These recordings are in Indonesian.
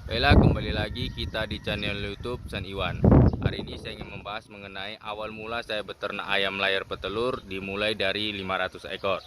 Baiklah, kembali lagi kita di channel YouTube San Iwan. Hari ini saya ingin membahas mengenai awal mula saya beternak ayam layar petelur dimulai dari 500 ekor.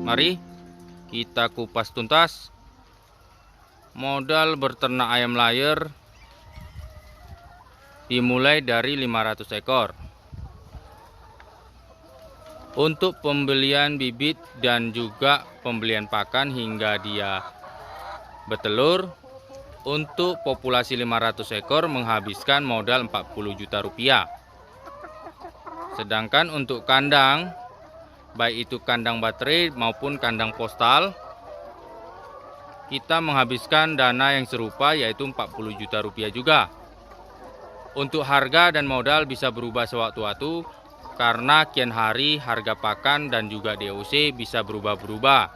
Mari kita kupas tuntas modal beternak ayam layar dimulai dari 500 ekor. Untuk pembelian bibit dan juga pembelian pakan hingga dia betelur, untuk populasi 500 ekor menghabiskan modal 40 juta rupiah. Sedangkan untuk kandang, baik itu kandang baterai maupun kandang postal, kita menghabiskan dana yang serupa yaitu 40 juta rupiah juga. Untuk harga dan modal bisa berubah sewaktu-waktu karena kian hari harga pakan dan juga DOC bisa berubah-berubah,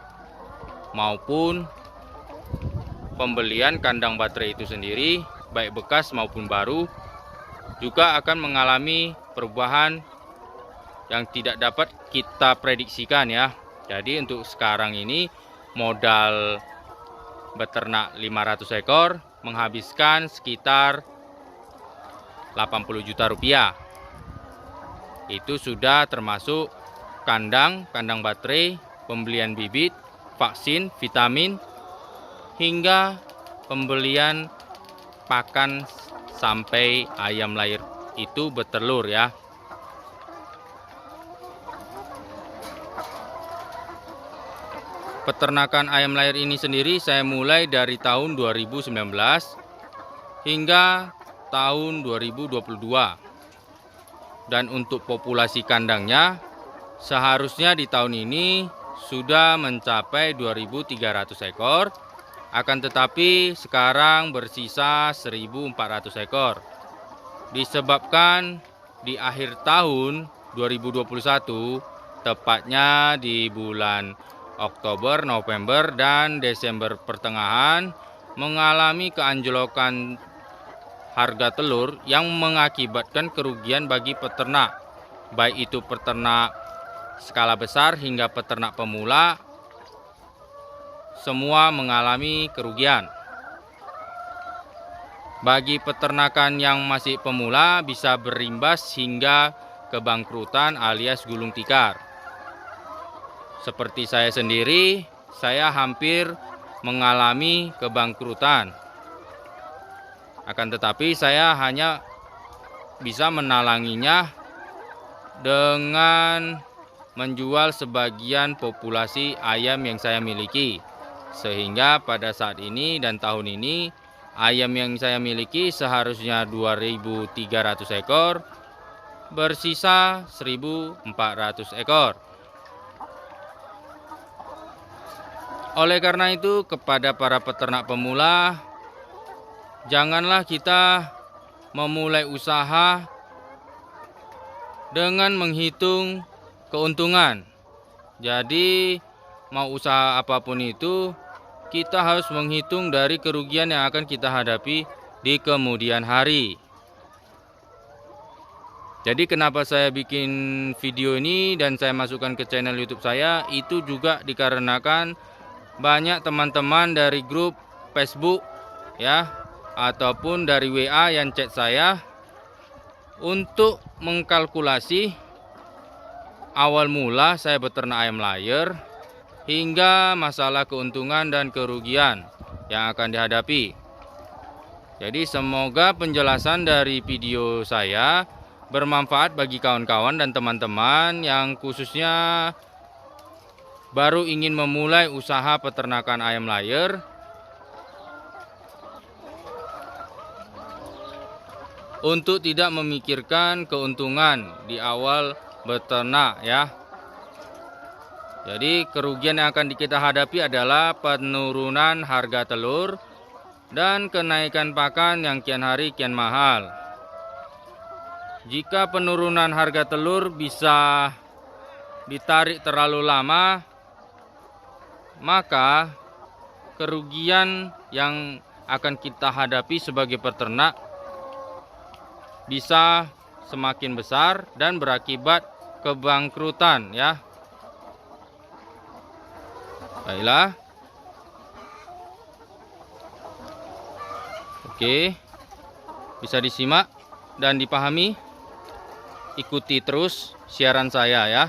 maupun pembelian kandang baterai itu sendiri baik bekas maupun baru juga akan mengalami perubahan yang tidak dapat kita prediksikan ya. Jadi untuk sekarang ini modal beternak 500 ekor menghabiskan sekitar 80 juta rupiah. Itu sudah termasuk kandang baterai, pembelian bibit, vaksin, vitamin, hingga pembelian pakan sampai ayam layar itu betelur ya. Peternakan ayam layar ini sendiri saya mulai dari tahun 2019 hingga tahun 2022. Dan untuk populasi kandangnya seharusnya di tahun ini sudah mencapai 2.300 ekor. Akan tetapi sekarang bersisa 1.400 ekor. Disebabkan di akhir tahun 2021, tepatnya di bulan Oktober, November, dan Desember pertengahan mengalami keanjlokan harga telur yang mengakibatkan kerugian bagi peternak, baik itu peternak skala besar hingga peternak pemula, semua mengalami kerugian. Bagi peternakan yang masih pemula bisa berimbas hingga kebangkrutan alias gulung tikar. Seperti saya sendiri, saya hampir mengalami kebangkrutan. Akan tetapi saya hanya bisa menalanginya dengan menjual sebagian populasi ayam yang saya miliki. Sehingga pada saat ini dan tahun ini ayam yang saya miliki seharusnya 2.300 ekor, bersisa 1.400 ekor. Oleh karena itu, kepada para peternak pemula, janganlah kita memulai usaha dengan menghitung keuntungan. Jadi mau usaha apapun itu, kita harus menghitung dari kerugian yang akan kita hadapi di kemudian hari. Jadi kenapa saya bikin video ini dan saya masukkan ke channel YouTube saya, itu juga dikarenakan banyak teman-teman dari grup Facebook ya, ataupun dari WA yang chat saya untuk mengkalkulasi awal mula saya beternak ayam layar hingga masalah keuntungan dan kerugian yang akan dihadapi. Jadi semoga penjelasan dari video saya bermanfaat bagi kawan-kawan dan teman-teman yang khususnya baru ingin memulai usaha peternakan ayam layar. Untuk tidak memikirkan keuntungan di awal beternak ya. Jadi kerugian yang akan kita hadapi adalah penurunan harga telur dan kenaikan pakan yang kian hari kian mahal. Jika penurunan harga telur bisa ditarik terlalu lama, maka kerugian yang akan kita hadapi sebagai peternak bisa semakin besar dan berakibat kebangkrutan ya. Baiklah. Oke. Bisa disimak dan dipahami. Ikuti terus siaran saya ya.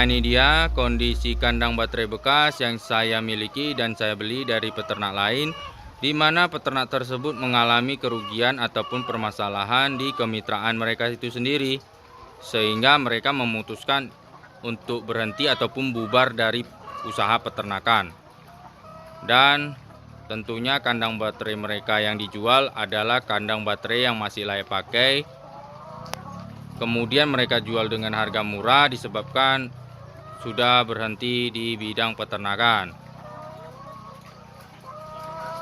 ini dia kondisi kandang baterai bekas yang saya miliki dan saya beli dari peternak lain, di mana peternak tersebut mengalami kerugian ataupun permasalahan di kemitraan mereka itu sendiri, sehingga mereka memutuskan untuk berhenti ataupun bubar dari usaha peternakan. Dan tentunya kandang baterai mereka yang dijual adalah kandang baterai yang masih layak pakai. Kemudian mereka jual dengan harga murah disebabkan sudah berhenti di bidang peternakan.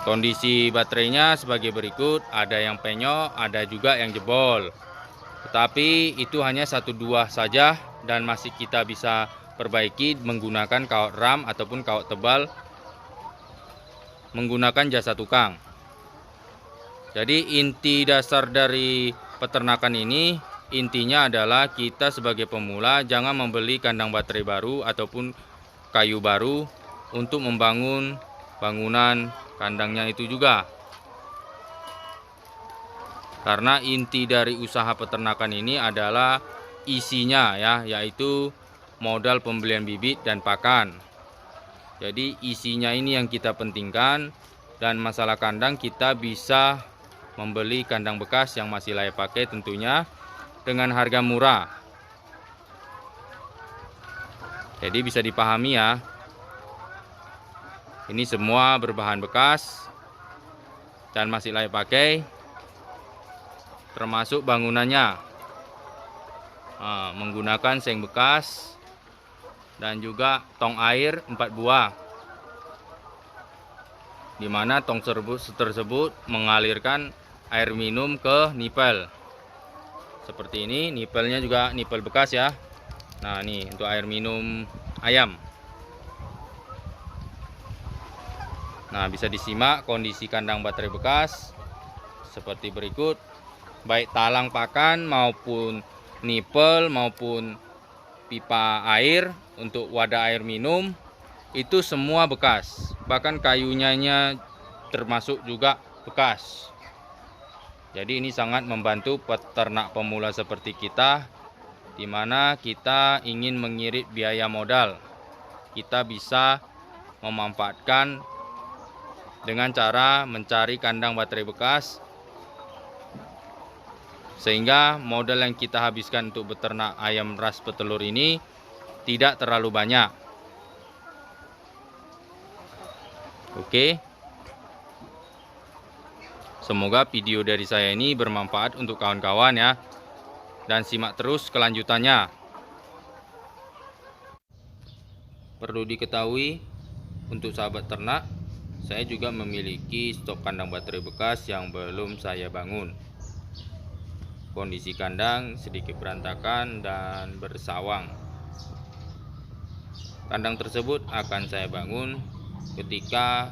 Kondisi baterainya sebagai berikut, ada yang penyok, ada juga yang jebol. Tetapi itu hanya 1-2 saja dan masih kita bisa perbaiki menggunakan kawat ram ataupun kawat tebal menggunakan jasa tukang. Jadi inti dasar dari peternakan ini, intinya adalah kita sebagai pemula jangan membeli kandang baterai baru ataupun kayu baru untuk membangun bangunan kandangnya itu juga. Karena inti dari usaha peternakan ini adalah isinya ya, yaitu modal pembelian bibit dan pakan. Jadi isinya ini yang kita pentingkan, dan masalah kandang kita bisa membeli kandang bekas yang masih layak pakai tentunya dengan harga murah. Jadi bisa dipahami ya. Ini semua berbahan bekas dan masih layak pakai, termasuk bangunannya. Menggunakan seng bekas dan juga tong air 4 buah, dimana tong tersebut mengalirkan air minum ke nipel. Seperti ini, nipelnya juga nipel bekas ya. Nah ini untuk air minum ayam. Nah bisa disimak kondisi kandang baterai bekas seperti berikut. Baik talang pakan maupun nipel maupun pipa air untuk wadah air minum itu semua bekas. Bahkan kayunya termasuk juga bekas. Jadi ini sangat membantu peternak pemula seperti kita, di mana kita ingin mengirit biaya modal. Kita bisa memanfaatkan dengan cara mencari kandang baterai bekas, sehingga modal yang kita habiskan untuk beternak ayam ras petelur ini tidak terlalu banyak. Oke. Semoga video dari saya ini bermanfaat untuk kawan-kawan ya. Dan simak terus kelanjutannya. Perlu diketahui untuk sahabat ternak, saya juga memiliki stok kandang baterai bekas yang belum saya bangun. Kondisi kandang sedikit berantakan dan bersawang. Kandang tersebut akan saya bangun ketika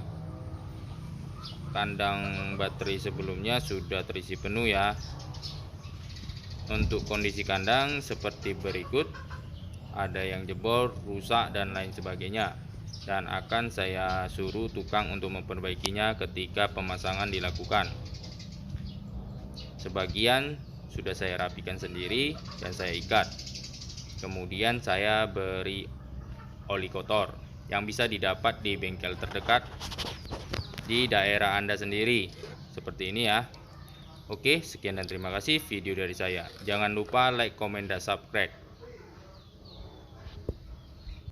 kandang baterai sebelumnya sudah terisi penuh ya. Untuk kondisi kandang seperti berikut, ada yang jebol, rusak dan lain sebagainya, dan akan saya suruh tukang untuk memperbaikinya ketika pemasangan dilakukan. Sebagian sudah saya rapikan sendiri dan saya ikat. Kemudian saya beri oli kotor yang bisa didapat di bengkel terdekat di daerah Anda sendiri, seperti ini ya. Oke, sekian dan terima kasih video dari saya. Jangan lupa like, komen, dan subscribe.